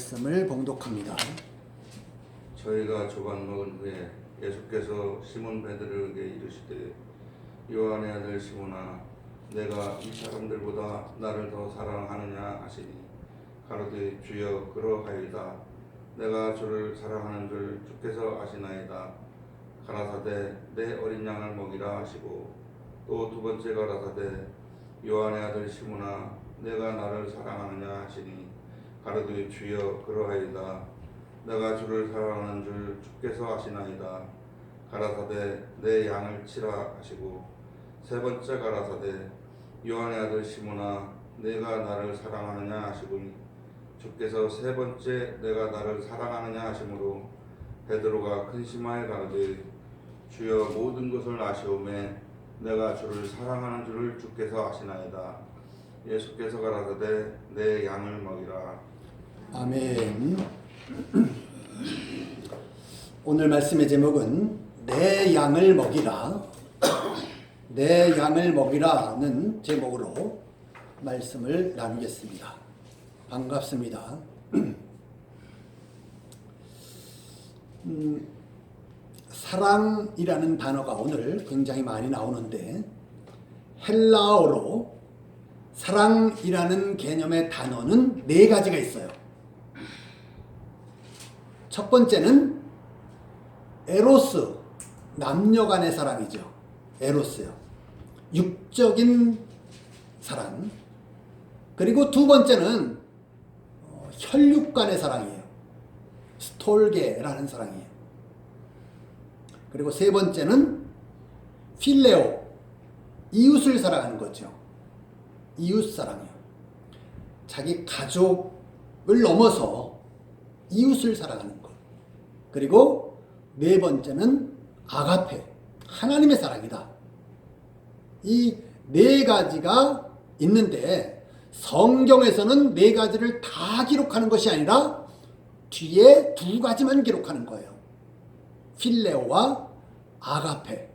말씀을 봉독합니다. 저희가 조반 먹은 후에 예수께서 시몬 베드로에게 이르시되 요한의 아들 시몬아 내가 이 사람들보다 나를 더 사랑하느냐 하시니 가로되 주여 그러하이다. 내가 주를 사랑하는 줄 주께서 아시나이다. 가라사대 내 어린 양을 먹이라 하시고 또 두 번째 가라사대 요한의 아들 시몬아 내가 나를 사랑하느냐 하시니 가로되 주여 그러하이다. 내가 주를 사랑하는 줄 주께서 아시나이다. 가라사대 내 양을 치라 하시고 세 번째 가라사대 요한의 아들 시몬아 내가 나를 사랑하느냐 하시고 주께서 세 번째 내가 나를 사랑하느냐 하시므로 베드로가 근심하여 가로되 주여 모든 것을 아시오매 내가 주를 사랑하는 줄을 주께서 아시나이다. 예수께서 가라사대 내 양을 먹이라. 아멘. 오늘 말씀의 제목은 내 양을 먹이라, 내 양을 먹이라는 제목으로 말씀을 나누겠습니다. 반갑습니다. 사랑이라는 단어가 오늘 굉장히 많이 나오는데 헬라어로 사랑이라는 개념의 단어는 네 가지가 있어요. 첫 번째는 에로스, 남녀 간의 사랑이죠. 에로스요. 육적인 사랑. 그리고 두 번째는 혈육 간의 사랑이에요. 스톨게라는 사랑이에요. 그리고 세 번째는 필레오, 이웃을 사랑하는 거죠. 이웃 사랑이요. 자기 가족을 넘어서 이웃을 사랑하는 것. 그리고 네 번째는 아가페, 하나님의 사랑이다. 이 네 가지가 있는데 성경에서는 네 가지를 다 기록하는 것이 아니라 뒤에 두 가지만 기록하는 거예요. 필레오와 아가페.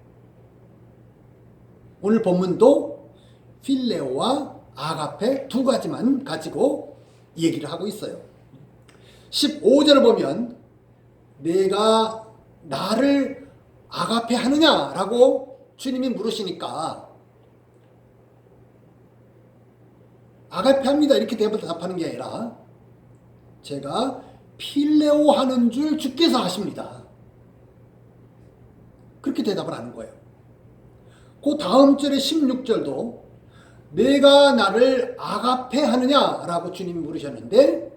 오늘 본문도 필레오와 아가페 두 가지만 가지고 얘기를 하고 있어요. 15절을 보면 내가 나를 아가페 하느냐라고 주님이 물으시니까 아가페 합니다 이렇게 대답하는 게 아니라 제가 필레오 하는 줄 주께서 하십니다. 그렇게 대답을 하는 거예요. 그 다음 절의 16절도 내가 나를 아가페 하느냐라고 주님이 물으셨는데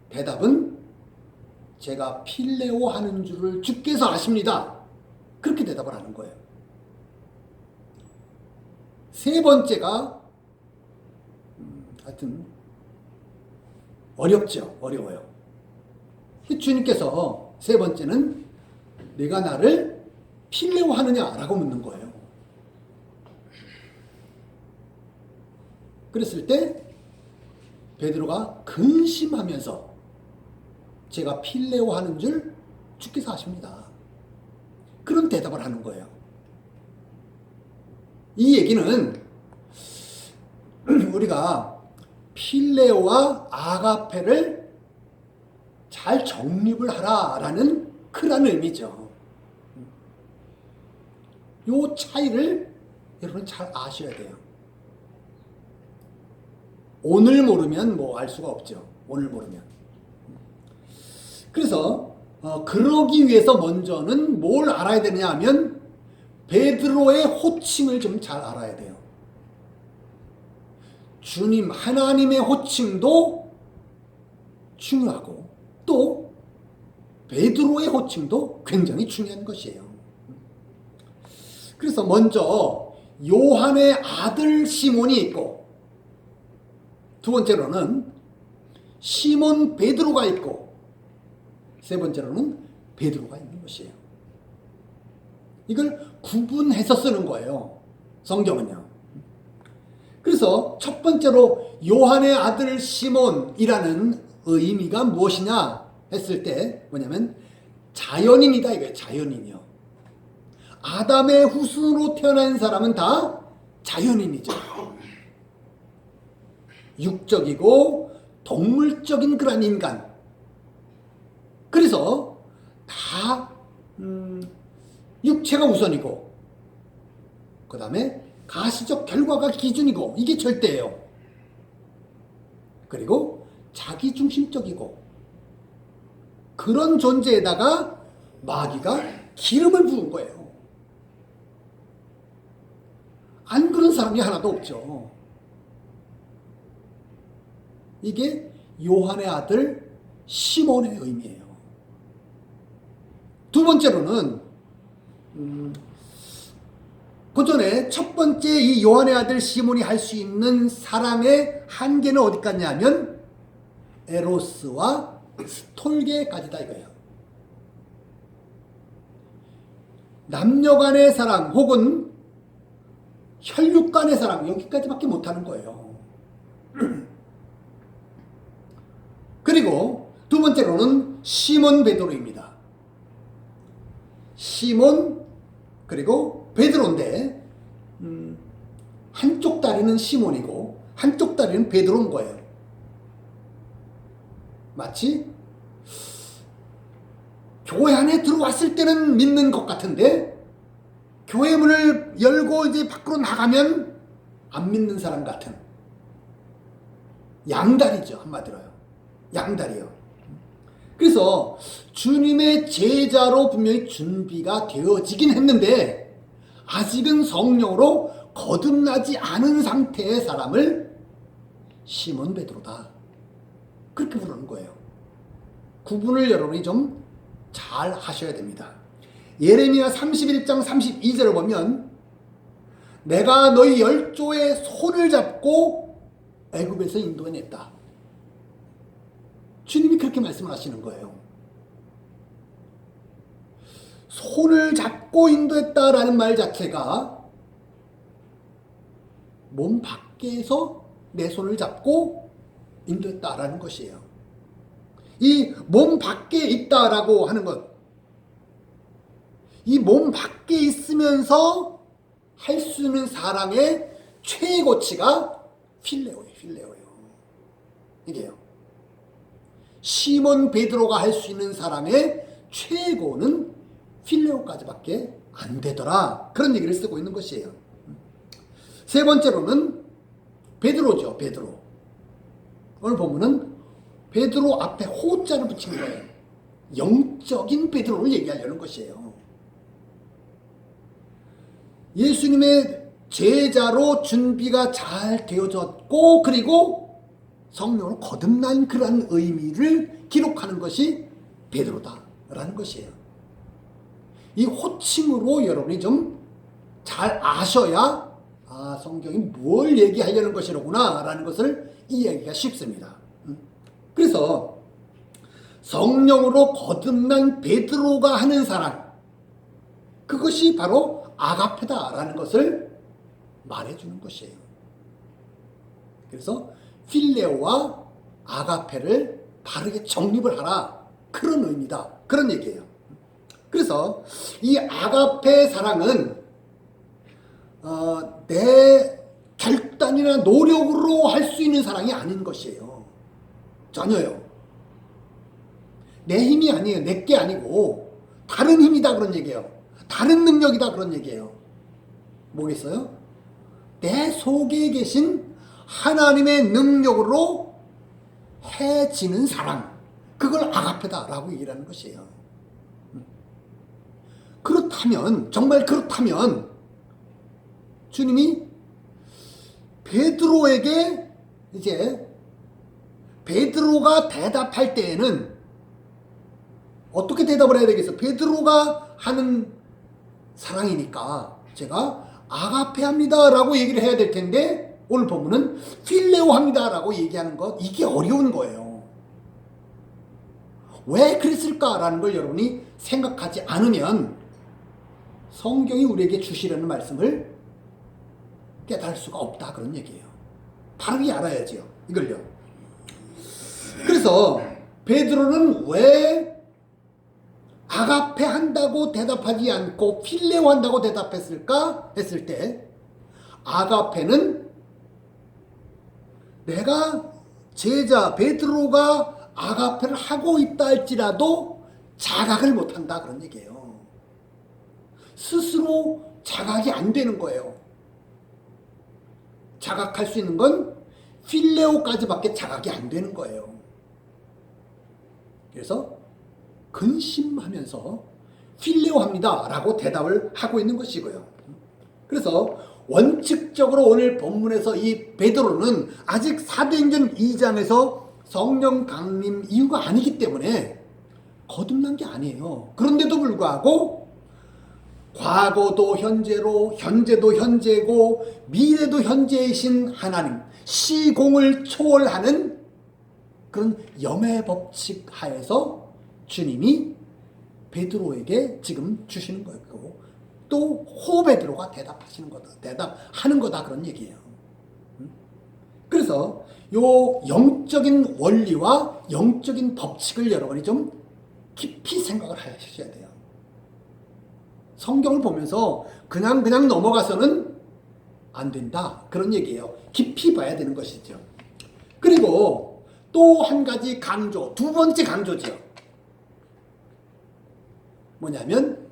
대답은 제가 필레오 하는 줄을 주께서 아십니다. 그렇게 대답을 하는 거예요. 세 번째가 하여튼 어렵죠. 어려워요. 주님께서 세 번째는 내가 나를 필레오 하느냐라고 묻는 거예요. 그랬을 때 베드로가 근심하면서 제가 필레오 하는 줄 주께서 아십니다. 그런 대답을 하는 거예요. 이 얘기는 우리가 필레오와 아가페를 잘 정립을 하라라는 그런 의미죠. 이 차이를 여러분 잘 아셔야 돼요. 오늘 모르면 뭐 알 수가 없죠. 오늘 모르면. 그래서 그러기 위해서 먼저는 뭘 알아야 되느냐 하면 베드로의 호칭을 좀 잘 알아야 돼요. 주님 하나님의 호칭도 중요하고 또 베드로의 호칭도 굉장히 중요한 것이에요. 그래서 먼저 요한의 아들 시몬이 있고 두 번째로는 시몬 베드로가 있고 세 번째로는 베드로가 있는 것이에요. 이걸 구분해서 쓰는 거예요. 성경은요. 그래서 첫 번째로 요한의 아들 시몬이라는 의미가 무엇이냐 했을 때 뭐냐면 자연인이다 이거예요. 자연인이요. 아담의 후손으로 태어난 사람은 다 자연인이죠. 육적이고 동물적인 그런 인간. 그래서 다 육체가 우선이고 그 다음에 가시적 결과가 기준이고 이게 절대예요. 그리고 자기중심적이고 그런 존재에다가 마귀가 기름을 부은 거예요. 안 그런 사람이 하나도 없죠. 이게 요한의 아들 시몬의 의미예요. 두 번째로는 그 전에 첫 번째 이 요한의 아들 시몬이 할 수 있는 사랑의 한계는 어디 갔냐면 에로스와 스톨게까지다 이거예요. 남녀 간의 사랑 혹은 혈육 간의 사랑 여기까지밖에 못하는 거예요. 그리고 두 번째로는 시몬 베드로입니다. 시몬 그리고 베드로인데 한쪽 다리는 시몬이고 한쪽 다리는 베드로인 거예요. 마치 교회 안에 들어왔을 때는 믿는 것 같은데 교회 문을 열고 이제 밖으로 나가면 안 믿는 사람 같은 양다리죠. 한마디로요. 양다리요. 그래서 주님의 제자로 분명히 준비가 되어지긴 했는데 아직은 성령으로 거듭나지 않은 상태의 사람을 시몬 베드로다. 그렇게 부르는 거예요. 구분을 여러분이 좀 잘 하셔야 됩니다. 예레미야 31장 32절을 보면 내가 너희 열조의 손을 잡고 애굽에서 인도해냈다. 주님이 그렇게 말씀을 하시는 거예요. 손을 잡고 인도했다라는 말 자체가 몸 밖에서 내 손을 잡고 인도했다라는 것이에요. 이 몸 밖에 있다라고 하는 것, 이 몸 밖에 있으면서 할 수 있는 사랑의 최고치가 필레오예요. 이게요. 시몬 베드로가 할 수 있는 사랑의 최고는 필레오까지밖에 안 되더라. 그런 얘기를 쓰고 있는 것이에요. 세 번째로는 베드로죠. 베드로. 오늘 보면은 베드로 앞에 호자를 붙인 거예요. 영적인 베드로를 얘기하려는 것이에요. 예수님의 제자로 준비가 잘 되어졌고 그리고 성령으로 거듭난 그런 의미를 기록하는 것이 베드로다라는 것이에요. 이 호칭으로 여러분이 좀 잘 아셔야 성경이 뭘 얘기하려는 것이로구나 라는 것을 이해하기가 쉽습니다. 그래서 성령으로 거듭난 베드로가 하는 사랑, 그것이 바로 아가페다라는 것을 말해주는 것이에요. 그래서 필레오와 아가페를 바르게 정립을 하라, 그런 의미다, 그런 얘기예요. 그래서 이 아가페 사랑은 내 결단이나 노력으로 할 수 있는 사랑이 아닌 것이에요. 전혀요. 내 힘이 아니에요. 내 게 아니고 다른 힘이다 그런 얘기예요. 다른 능력이다 그런 얘기예요. 뭐겠어요? 내 속에 계신 하나님의 능력으로 해지는 사랑, 그걸 아가페다라고 얘기를 하는 것이에요. 그렇다면, 정말 그렇다면 주님이 베드로에게 이제 베드로가 대답할 때에는 어떻게 대답을 해야 되겠어? 베드로가 하는 사랑이니까 제가 아가페합니다 라고 얘기를 해야 될 텐데 오늘 보면은 필레오합니다 라고 얘기하는 것, 이게 어려운 거예요. 왜 그랬을까라는 걸 여러분이 생각하지 않으면 성경이 우리에게 주시려는 말씀을 깨달을 수가 없다, 그런 얘기예요. 바르게 알아야죠, 이걸요. 그래서 베드로는 왜 아가페 한다고 대답하지 않고 필레오 한다고 대답했을까 했을 때, 아가페는 내가 제자 베드로가 아가페를 하고 있다 할지라도 자각을 못한다 그런 얘기예요. 스스로 자각이 안 되는 거예요. 자각할 수 있는 건 필레오까지밖에 자각이 안 되는 거예요. 그래서 근심하면서 필레오합니다 라고 대답을 하고 있는 것이고요. 그래서 원칙적으로 오늘 본문에서 이 베드로는 아직 사도행전 2장에서 성령 강림 이유가 아니기 때문에 거듭난 게 아니에요. 그런데도 불구하고 과거도 현재로, 현재도 현재고 미래도 현재이신 하나님, 시공을 초월하는 그런 염의 법칙 하에서 주님이 베드로에게 지금 주시는 거고, 또 베드로가 대답하는 거다 그런 얘기예요. 그래서 요 영적인 원리와 영적인 법칙을 여러분이 좀 깊이 생각을 하셔야 돼요. 성경을 보면서 그냥 넘어가서는 안 된다 그런 얘기예요. 깊이 봐야 되는 것이죠. 그리고 또 한 가지 강조, 두 번째 강조죠. 뭐냐면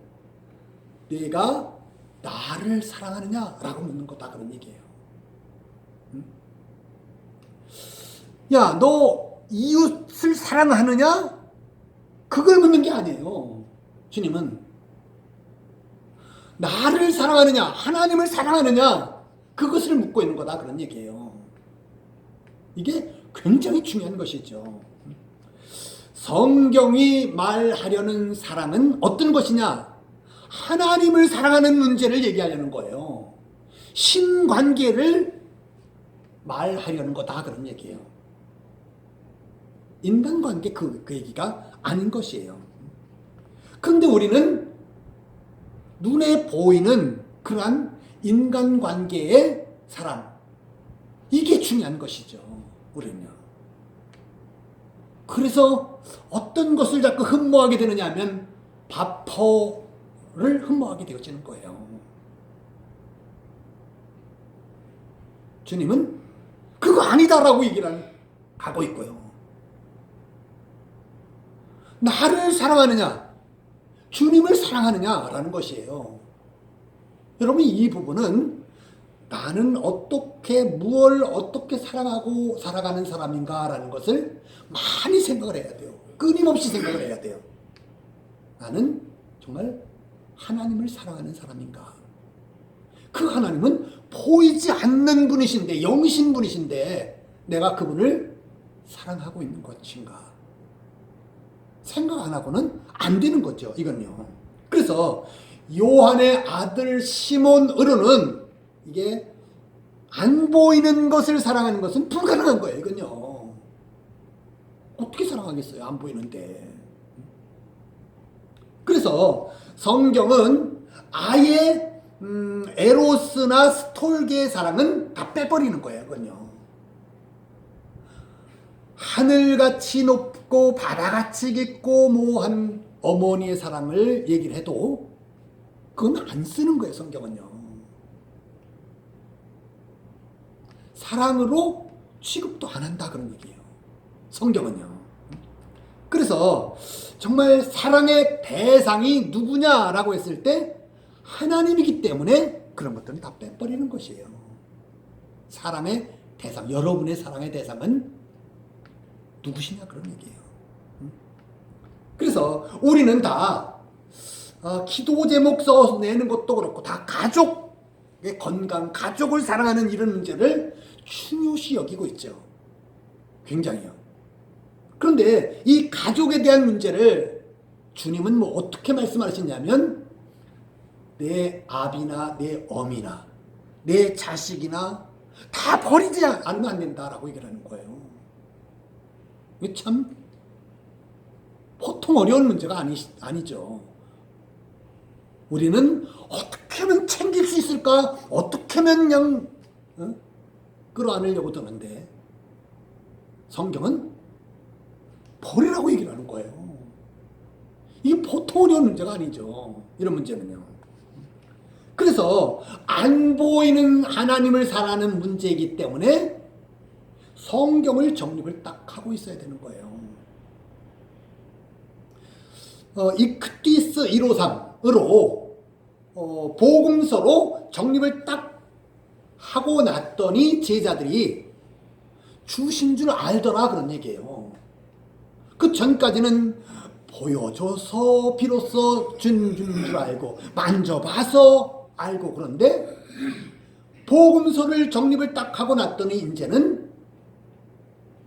네가 나를 사랑하느냐라고 묻는 거다 그런 얘기예요. 야, 너 이웃을 사랑하느냐? 그걸 묻는 게 아니에요. 주님은 나를 사랑하느냐, 하나님을 사랑하느냐, 그것을 묻고 있는 거다 그런 얘기예요. 이게 굉장히 중요한 것이죠. 성경이 말하려는 사랑은 어떤 것이냐? 하나님을 사랑하는 문제를 얘기하려는 거예요. 신관계를 말하려는 거다 그런 얘기예요. 인간관계 그 얘기가 아닌 것이에요. 그런데 우리는 눈에 보이는 그러한 인간관계의 사랑, 이게 중요한 것이죠. 우리는요. 그래서 어떤 것을 자꾸 흠모하게 되느냐 하면 바퍼를 흠모하게 되어지는 거예요. 주님은 그거 아니다라고 얘기를 하고 있고요. 나를 사랑하느냐, 주님을 사랑하느냐라는 것이에요. 여러분, 이 부분은 나는 무엇을 어떻게 사랑하고 살아가는 사람인가라는 것을 많이 생각을 해야 돼요. 끊임없이 생각을 해야 돼요. 나는 정말 하나님을 사랑하는 사람인가? 그 하나님은 보이지 않는 분이신데, 영신분이신데 내가 그분을 사랑하고 있는 것인가? 생각 안 하고는 안 되는 거죠, 이건요. 그래서 요한의 아들 시몬으로는 이게 안 보이는 것을 사랑하는 것은 불가능한 거예요, 이건요. 어떻게 사랑하겠어요, 안 보이는데. 그래서 성경은 아예 에로스나 스톨게의 사랑은 다 빼버리는 거예요, 이건요. 하늘같이 높고 바다같이 깊고 모호한 어머니의 사랑을 얘기를 해도 그건 안 쓰는 거예요, 성경은요. 사랑으로 취급도 안 한다 그런 얘기예요, 성경은요. 그래서 정말 사랑의 대상이 누구냐라고 했을 때 하나님이기 때문에 그런 것들은 다 빼버리는 것이에요. 사랑의 대상, 여러분의 사랑의 대상은 누구시냐 그런 얘기예요. 그래서 우리는 다 기도 제목 써내는 것도 그렇고 다 가족의 건강, 가족을 사랑하는 이런 문제를 중요시 여기고 있죠. 굉장히요. 그런데 이 가족에 대한 문제를 주님은 뭐 어떻게 말씀하시냐면 내 아비나 내 어미나 내 자식이나 다 버리지 않으면 안 된다라고 얘기를 하는 거예요. 이게 참 보통 어려운 문제가 아니죠. 우리는 어떻게 하면 챙길 수 있을까? 어떻게 하면 그냥 끌어안으려고 드는데 성경은 버리라고 얘기를 하는 거예요. 이게 보통 어려운 문제가 아니죠, 이런 문제는요. 그래서 안 보이는 하나님을 사랑하는 문제이기 때문에 성경을 정립을 딱 하고 있어야 되는 거예요. 이크티스 153으로 복음서로 정립을 딱 하고 났더니 제자들이 주신 줄 알더라 그런 얘기예요. 그 전까지는 보여줘서 비로소 준 줄 알고 만져봐서 알고 그런데 복음서를 정립을 딱 하고 났더니 이제는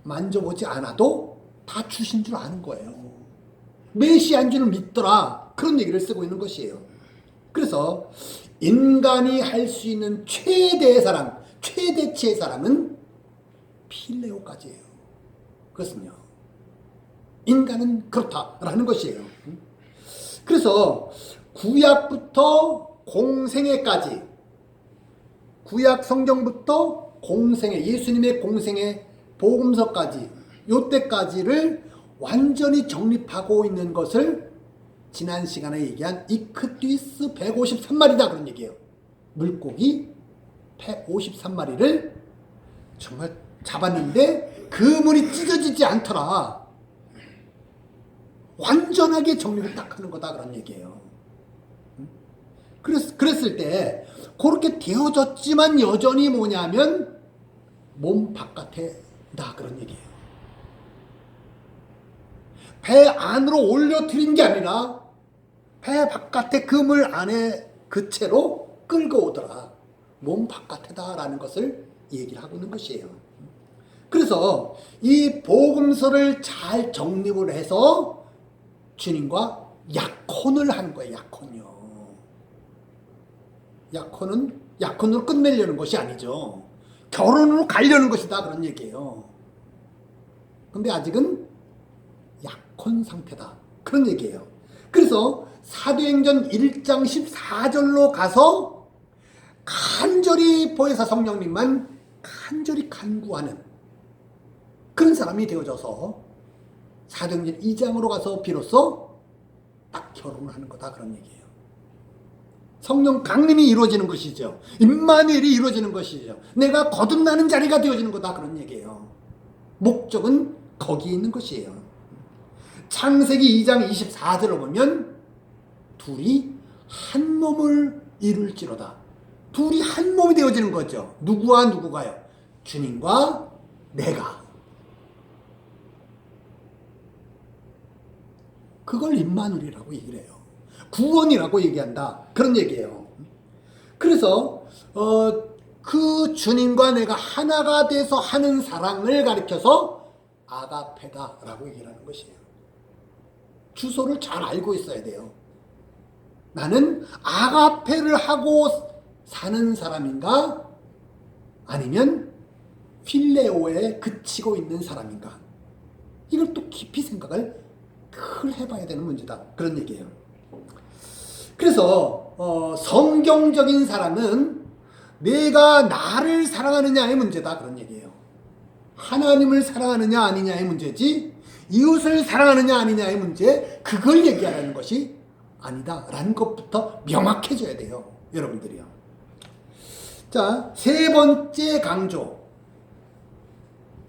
만져보지 않아도 다 주신 줄 아는 거예요. 메시아인 줄 믿더라 그런 얘기를 쓰고 있는 것이에요. 그래서 인간이 할 수 있는 최대의 사랑, 최대치의 사랑은 필레오까지예요. 그렇습니다. 인간은 그렇다라는 것이에요. 그래서 구약부터 공생애까지, 구약 성경부터 공생애, 예수님의 공생애 복음서까지 요때까지를 완전히 정립하고 있는 것을 지난 시간에 얘기한 이크티스 153마리다 그런 얘기예요. 물고기 153마리를 정말 잡았는데 그물이 찢어지지 않더라. 완전하게 정립을 딱 하는 거다 그런 얘기예요. 그랬을 때 그렇게 되어졌지만 여전히 뭐냐면 몸 바깥에 나 그런 얘기예요. 배 안으로 올려뜨린 게 아니라 배 바깥에 그물 안에 그 채로 끌고 오더라. 몸 바깥에다라는 것을 얘기를 하고 있는 것이에요. 그래서 이 복음서를 잘 정립을 해서 주님과 약혼을 하는 거예요. 약혼요. 약혼으로 끝내려는 것이 아니죠. 결혼으로 가려는 것이다 그런 얘기예요. 근데 아직은 약혼 상태다 그런 얘기예요. 그래서 사도행전 1장 14절로 가서 간절히 보혜사 성령님만 간절히 간구하는 그런 사람이 되어져서 사도행전 2장으로 가서 비로소 딱 결혼을 하는 거다 그런 얘기예요. 성령 강림이 이루어지는 것이죠. 임마누엘이 이루어지는 것이죠. 내가 거듭나는 자리가 되어지는 거다 그런 얘기예요. 목적은 거기에 있는 것이에요. 창세기 2장 24절을 보면 둘이 한 몸을 이룰지로다. 둘이 한 몸이 되어지는 거죠. 누구와 누구가요? 주님과 내가. 그걸 임마누엘이라고 얘기를 해요. 구원이라고 얘기한다. 그런 얘기예요. 그래서 그 주님과 내가 하나가 돼서 하는 사랑을 가리켜서 아가페다라고 얘기를 하는 것이에요. 주소를 잘 알고 있어야 돼요. 나는 아가페를 하고 사는 사람인가? 아니면 필레오에 그치고 있는 사람인가? 이걸 또 깊이 생각을 늘 해봐야 되는 문제다. 그런 얘기예요. 그래서 성경적인 사랑은 내가 나를 사랑하느냐의 문제다. 그런 얘기예요. 하나님을 사랑하느냐 아니냐의 문제지 이웃을 사랑하느냐 아니냐의 문제 그걸 얘기하는 것이 아니다 라는 것부터 명확해져야 돼요. 여러분들이요. 자, 세 번째 강조.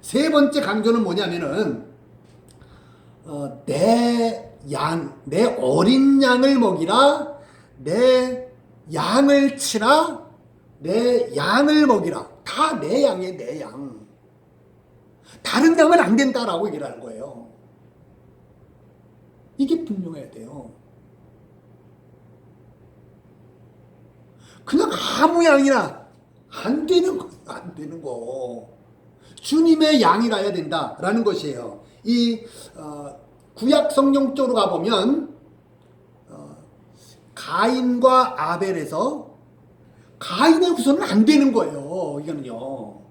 세 번째 강조는 뭐냐면은 내 어린 양을 먹이라, 내 양을 치라, 내 양을 먹이라. 다 내 양이에요, 내 양. 다른 양은 안 된다라고 얘기를 하는 거예요. 이게 분명해야 돼요. 그냥 아무 양이나 안 되는 거, 안 되는 거. 주님의 양이라야 된다라는 것이에요. 이 구약 성경 쪽으로 가보면 가인과 아벨에서 가인의 후손은 안 되는 거예요. 이거는요.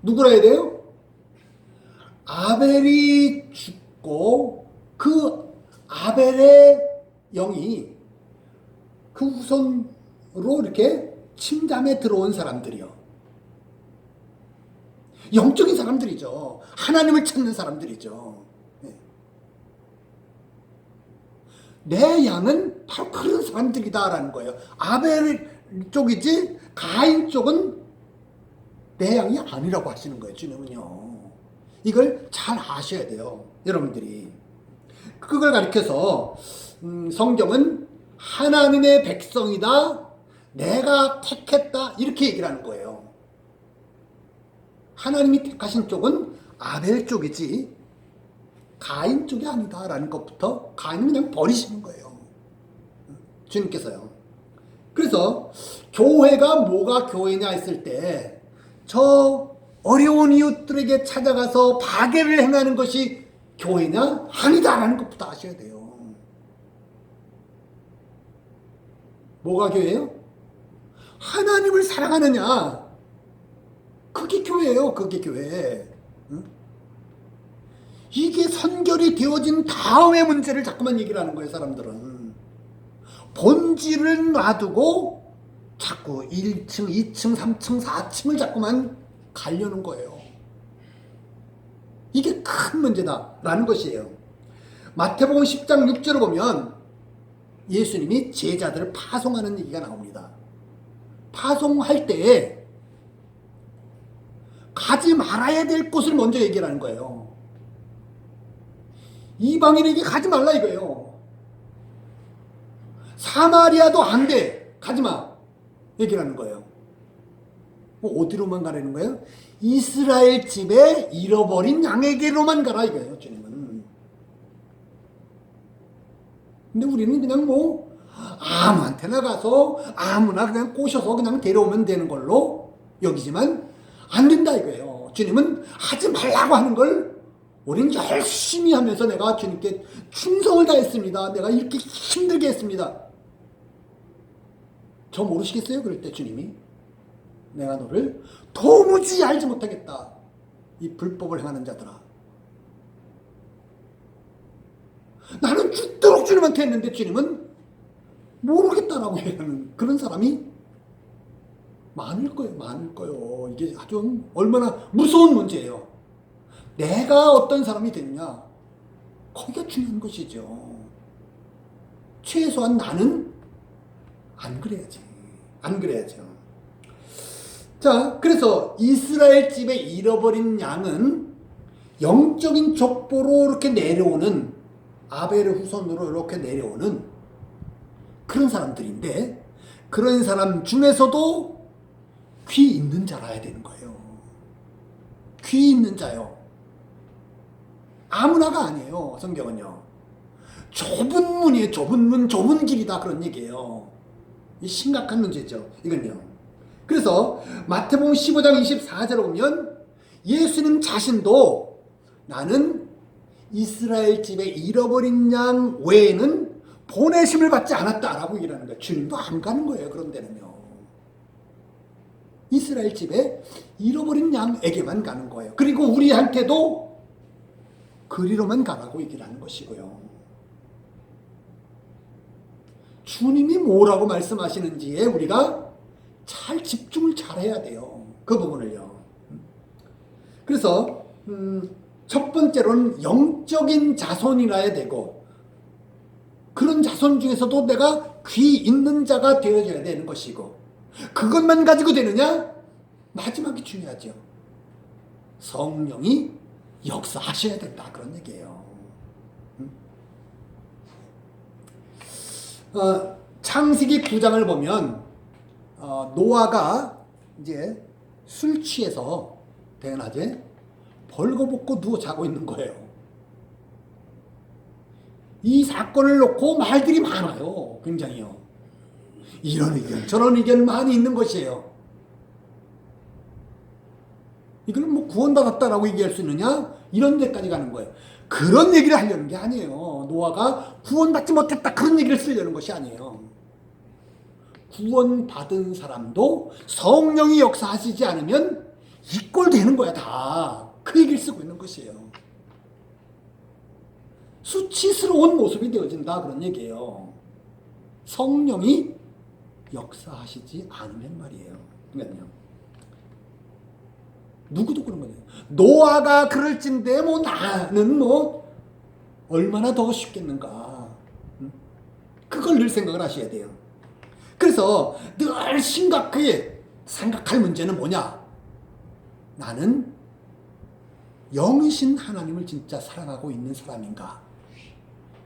누구라 해야 돼요? 아벨이 죽고 그 아벨의 영이 그 후손으로 이렇게 침잠에 들어온 사람들이요. 영적인 사람들이죠. 하나님을 찾는 사람들이죠. 내 양은 바로 그런 사람들이다라는 거예요. 아벨 쪽이지 가인 쪽은 내 양이 아니라고 하시는 거예요, 주님은요. 이걸 잘 아셔야 돼요, 여러분들이. 그걸 가리켜서 성경은 하나님의 백성이다, 내가 택했다, 이렇게 얘기를 하는 거예요. 하나님이 택하신 쪽은 아벨 쪽이지 가인 쪽이 아니다라는 것부터, 가인은 그냥 버리시는 거예요, 주님께서요. 그래서 교회가 뭐가 교회냐 했을 때 저 어려운 이웃들에게 찾아가서 박애를 행하는 것이 교회냐? 아니다라는 것부터 아셔야 돼요. 뭐가 교회예요? 하나님을 사랑하느냐? 그게 교회예요. 그게 교회. 응? 이게 선결이 되어진 다음의 문제를 자꾸만 얘기를 하는 거예요, 사람들은. 본질을 놔두고 자꾸 1층, 2층, 3층, 4층을 자꾸만 가려는 거예요. 이게 큰 문제다라는 것이에요. 마태복음 10장 6절을 보면 예수님이 제자들을 파송하는 얘기가 나옵니다. 파송할 때에 가지 말아야 될 곳을 먼저 얘기를 하는 거예요. 이방인에게 가지 말라 이거예요. 사마리아도 안 돼, 가지마, 얘기를 하는 거예요. 어디로만 가라는 거예요? 이스라엘 집에 잃어버린 양에게로만 가라 이거예요, 주님은. 근데 우리는 그냥 뭐 아무한테나 가서 아무나 그냥 꼬셔서 그냥 데려오면 되는 걸로 여기지만 안 된다 이거예요. 주님은 하지 말라고 하는 걸 우리는 열심히 하면서 내가 주님께 충성을 다했습니다, 내가 이렇게 힘들게 했습니다. 저 모르시겠어요? 그럴 때 주님이 내가 너를 도무지 알지 못하겠다, 이 불법을 행하는 자들아. 나는 죽도록 주님한테 했는데 주님은 모르겠다라고 얘기하는 그런 사람이 많을 거예요. 많을 거예요. 이게 아주 얼마나 무서운 문제예요. 내가 어떤 사람이 됐냐, 거기가 중요한 것이죠. 최소한 나는 안 그래야지. 안 그래야죠. 자, 그래서 이스라엘 집에 잃어버린 양은 영적인 족보로 이렇게 내려오는, 아벨의 후손으로 이렇게 내려오는 그런 사람들인데, 그런 사람 중에서도 귀 있는 자라야 되는 거예요. 귀 있는 자요. 아무나가 아니에요, 성경은요. 좁은 문이에요. 좁은 문, 좁은 길이다, 그런 얘기예요. 이 심각한 문제죠, 이건요. 그래서 마태복음 15장 24절을 보면 예수님 자신도 나는 이스라엘 집에 잃어버린 양 외에는 보내심을 받지 않았다라고 얘기하는 거예요. 주님도 안 가는 거예요, 그런 데는요. 이스라엘 집에 잃어버린 양에게만 가는 거예요. 그리고 우리한테도 그리로만 가라고 얘기를 하는 것이고요. 주님이 뭐라고 말씀하시는지에 우리가 잘 집중을 잘 해야 돼요, 그 부분을요. 그래서 첫 번째로는 영적인 자손이라야 되고, 그런 자손 중에서도 내가 귀 있는 자가 되어져야 되는 것이고, 그것만 가지고 되느냐? 마지막이 중요하죠. 성령이 역사하셔야 된다, 그런 얘기예요. 창세기 9장을 보면 노아가 이제 술 취해서 대낮에 벌거벗고 누워 자고 있는 거예요. 이 사건을 놓고 말들이 많아요, 굉장히요. 이런 의견 저런 의견 많이 있는 것이에요. 이걸 뭐 구원받았다라고 얘기할 수 있느냐, 이런 데까지 가는 거예요. 그런 얘기를 하려는 게 아니에요. 노아가 구원받지 못했다, 그런 얘기를 쓰려는 것이 아니에요. 구원받은 사람도 성령이 역사하시지 않으면 이 꼴 되는 거야, 다. 그 얘기를 쓰고 있는 것이에요. 수치스러운 모습이 되어진다, 그런 얘기예요. 성령이 역사하시지 않으면 말이에요. 그러니까요. 누구도 그런 거예요. 노아가 그럴진데 뭐 나는 뭐 얼마나 더 쉽겠는가. 그걸 늘 생각을 하셔야 돼요. 그래서 늘 심각하게 생각할 문제는 뭐냐? 나는 영이신 하나님을 진짜 사랑하고 있는 사람인가?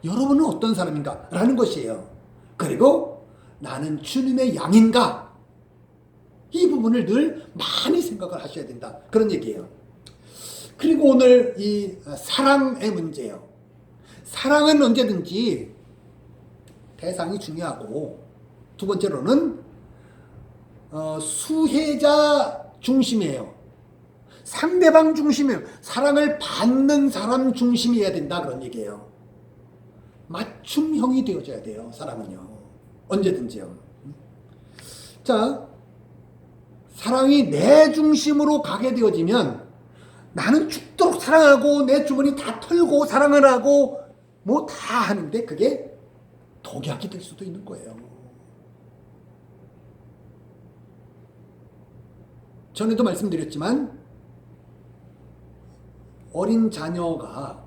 여러분은 어떤 사람인가? 라는 것이에요. 그리고 나는 주님의 양인가? 이 부분을 늘 많이 생각을 하셔야 된다. 그런 얘기예요. 그리고 오늘 이 사랑의 문제예요. 사랑은 언제든지 대상이 중요하고, 두 번째로는 수혜자 중심이에요. 상대방 중심이에요. 사랑을 받는 사람 중심이어야 된다, 그런 얘기예요. 맞춤형이 되어져야 돼요, 사랑은요. 언제든지요. 자, 사랑이 내 중심으로 가게 되어지면 나는 죽도록 사랑하고 내 주머니 다 털고 사랑을 하고 뭐 다 하는데 그게 독약이 될 수도 있는 거예요. 전에도 말씀드렸지만 어린 자녀가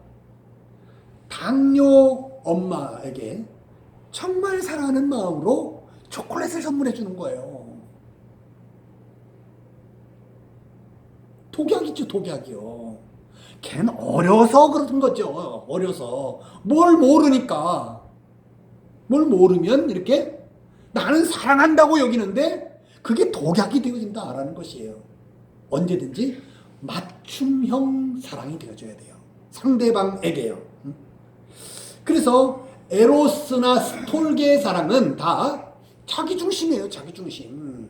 당뇨 엄마에게 정말 사랑하는 마음으로 초콜릿을 선물해 주는 거예요. 독약이죠, 독약이요. 걔는 어려서 그런 거죠. 어려서. 뭘 모르니까. 뭘 모르면 이렇게 나는 사랑한다고 여기는데 그게 독약이 되어진다라는 것이에요. 언제든지 맞춤형 사랑이 되어줘야 돼요. 상대방에게요. 그래서 에로스나 스톨게의 사랑은 다 자기 중심이에요. 자기 중심.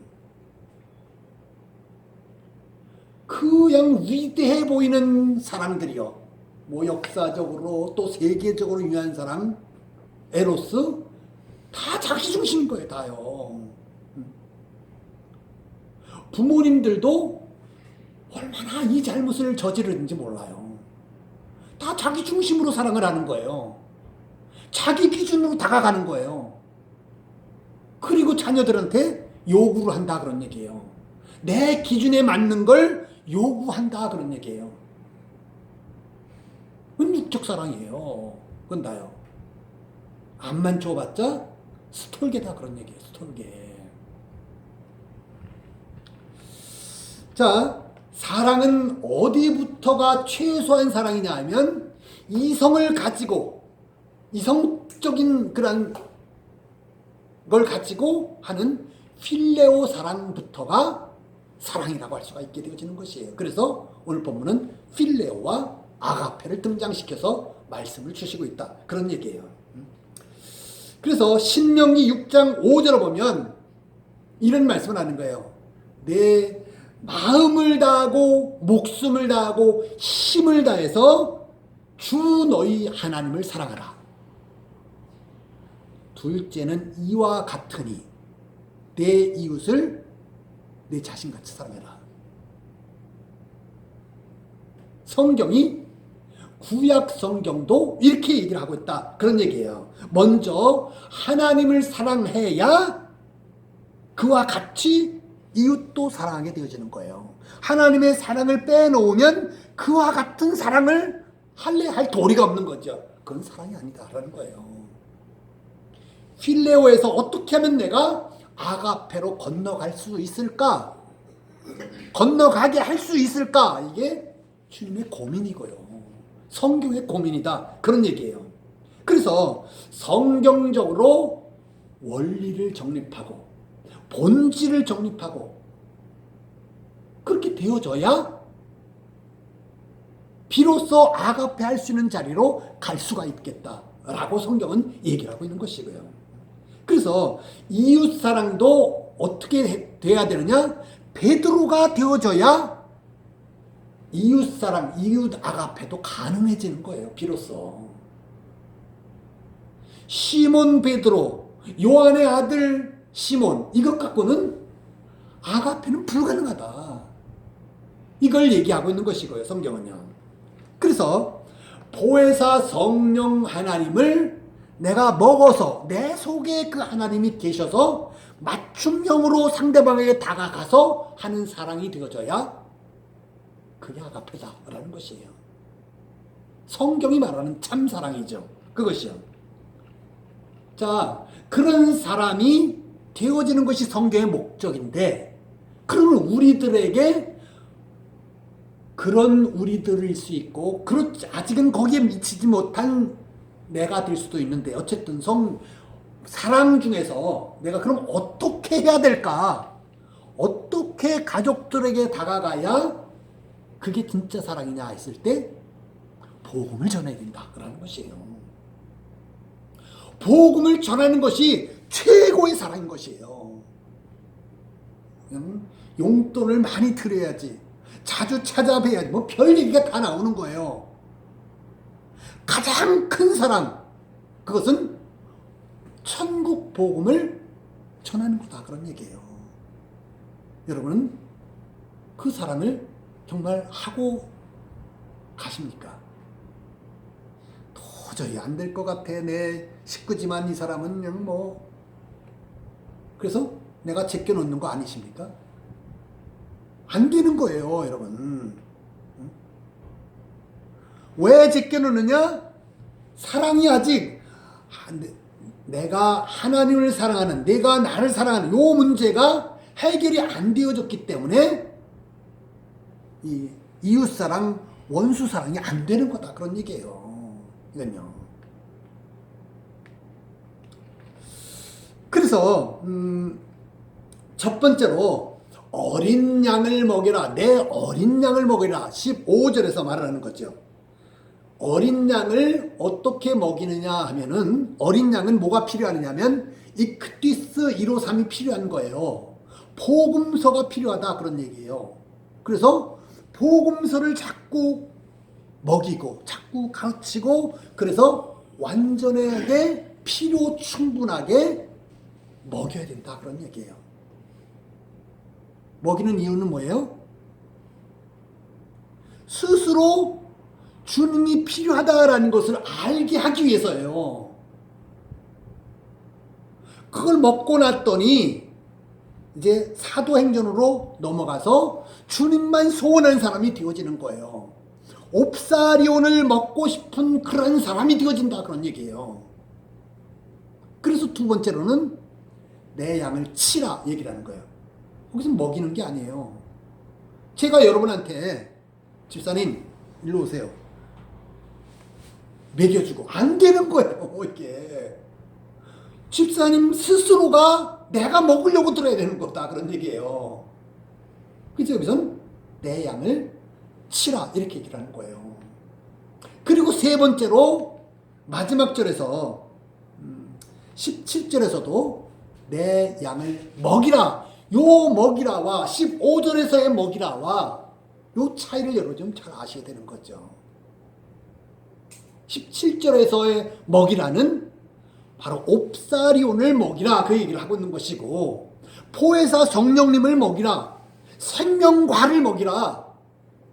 그냥 위대해 보이는 사랑들이요. 뭐 역사적으로 또 세계적으로 유명한 사랑, 에로스, 다 자기 중심인 거예요. 다요. 부모님들도 얼마나 이 잘못을 저지르는지 몰라요. 다 자기 중심으로 사랑을 하는 거예요. 자기 기준으로 다가가는 거예요. 그리고 자녀들한테 요구를 한다, 그런 얘기예요. 내 기준에 맞는 걸 요구한다, 그런 얘기예요. 그건 육적 사랑이에요. 그건 다요. 앞만 줘봤자 스톨게다, 그런 얘기예요. 스톨게. 자, 사랑은 어디부터가 최소한 사랑이냐 하면 이성을 가지고, 이성적인 그런 걸 가지고 하는 필레오 사랑부터가 사랑이라고 할 수가 있게 되어지는 것이에요. 그래서 오늘 본문은 필레오와 아가페를 등장시켜서 말씀을 주시고 있다, 그런 얘기예요. 그래서 신명기 6장 5절을 보면 이런 말씀을 하는 거예요. 내 마음을 다하고 목숨을 다하고 힘을 다해서 주 너희 하나님을 사랑하라. 둘째는 이와 같으니 내 이웃을 내 자신같이 사랑해라. 성경이, 구약 성경도 이렇게 얘기를 하고 있다, 그런 얘기예요. 먼저 하나님을 사랑해야 그와 같이 이웃도 사랑하게 되어지는 거예요. 하나님의 사랑을 빼놓으면 그와 같은 사랑을 할 도리가 없는 거죠. 그건 사랑이 아니다라는 거예요. 필레오에서 어떻게 하면 내가 아가페로 건너갈 수 있을까? 건너가게 할 수 있을까? 이게 주님의 고민이고요. 성경의 고민이다, 그런 얘기예요. 그래서 성경적으로 원리를 정립하고 본질을 정립하고 그렇게 되어져야 비로소 아가페 할 수 있는 자리로 갈 수가 있겠다라고 성경은 얘기를 하고 있는 것이고요. 그래서 이웃사랑도 어떻게 돼야 되느냐? 베드로가 되어져야 이웃사랑, 이웃 아가페도 가능해지는 거예요. 비로소. 시몬 베드로, 요한의 아들 시몬, 이것 갖고는 아가페는 불가능하다, 이걸 얘기하고 있는 것이고요. 성경은요. 그래서 보혜사 성령 하나님을 내가 먹어서 내 속에 그 하나님이 계셔서 맞춤형으로 상대방에게 다가가서 하는 사랑이 되어져야 그게 아가페다라는 것이에요. 성경이 말하는 참 사랑이죠. 그것이요. 자, 그런 사람이 되어지는 것이 성경의 목적인데, 그러면 우리들에게 그런 우리들일 수 있고, 그렇지, 아직은 거기에 미치지 못한 내가 될 수도 있는데, 어쨌든 사랑 중에서 내가 그럼 어떻게 해야 될까? 어떻게 가족들에게 다가가야 그게 진짜 사랑이냐 했을 때, 복음을 전해야 된다. 그러는 것이에요. 복음을 전하는 것이 최고의 사랑인 것이에요. 용돈을 많이 드려야지, 자주 찾아뵈야지, 뭐 별 얘기가 다 나오는 거예요. 가장 큰 사랑, 그것은 천국 복음을 전하는 거다. 그런 얘기예요. 여러분은 그 사랑을 정말 하고 가십니까? 도저히 안 될 것 같아. 내 식구지만 이 사람은 그냥 뭐. 그래서 내가 제껴놓는 거 아니십니까? 안 되는 거예요, 여러분. 왜 제껴놓느냐? 사랑이 아직 내가 하나님을 사랑하는, 내가 나를 사랑하는 요 문제가 해결이 안 되어졌기 때문에 이 이웃사랑, 원수사랑이 안 되는 거다. 그런 얘기예요. 이건요. 그래서 첫 번째로 어린 양을 먹여라. 내 어린 양을 먹여라. 15절에서 말하는 거죠. 어린 양을 어떻게 먹이느냐 하면은, 어린 양은 뭐가 필요하느냐 하면 이크티스 153이 필요한 거예요. 복음서가 필요하다. 그런 얘기예요. 그래서 복음서를 자꾸 먹이고 자꾸 가르치고, 그래서 완전하게 필요 충분하게 먹여야 된다. 그런 얘기예요. 먹이는 이유는 뭐예요? 스스로 주님이 필요하다라는 것을 알게 하기 위해서예요. 그걸 먹고 났더니 이제 사도행전으로 넘어가서 주님만 소원하는 사람이 되어지는 거예요. 옵사리온을 먹고 싶은 그런 사람이 되어진다. 그런 얘기예요. 그래서 두 번째로는 내 양을 치라 얘기를 하는 거예요. 거기서 먹이는 게 아니에요. 제가 여러분한테 집사님 일로 오세요, 먹여주고 안 되는 거예요. 이게 집사님 스스로가 내가 먹으려고 들어야 되는 거다. 그런 얘기예요. 그래서 여기서는 내 양을 치라 이렇게 얘기를 하는 거예요. 그리고 세 번째로 마지막 절에서 17절에서도 내 양을 먹이라, 요 먹이라와 15절에서의 먹이라와 요 차이를 여러분 좀 잘 아셔야 되는 거죠. 17절에서의 먹이라는 바로 옵사리온을 먹이라, 그 얘기를 하고 있는 것이고, 보혜사 성령님을 먹이라, 생명과를 먹이라,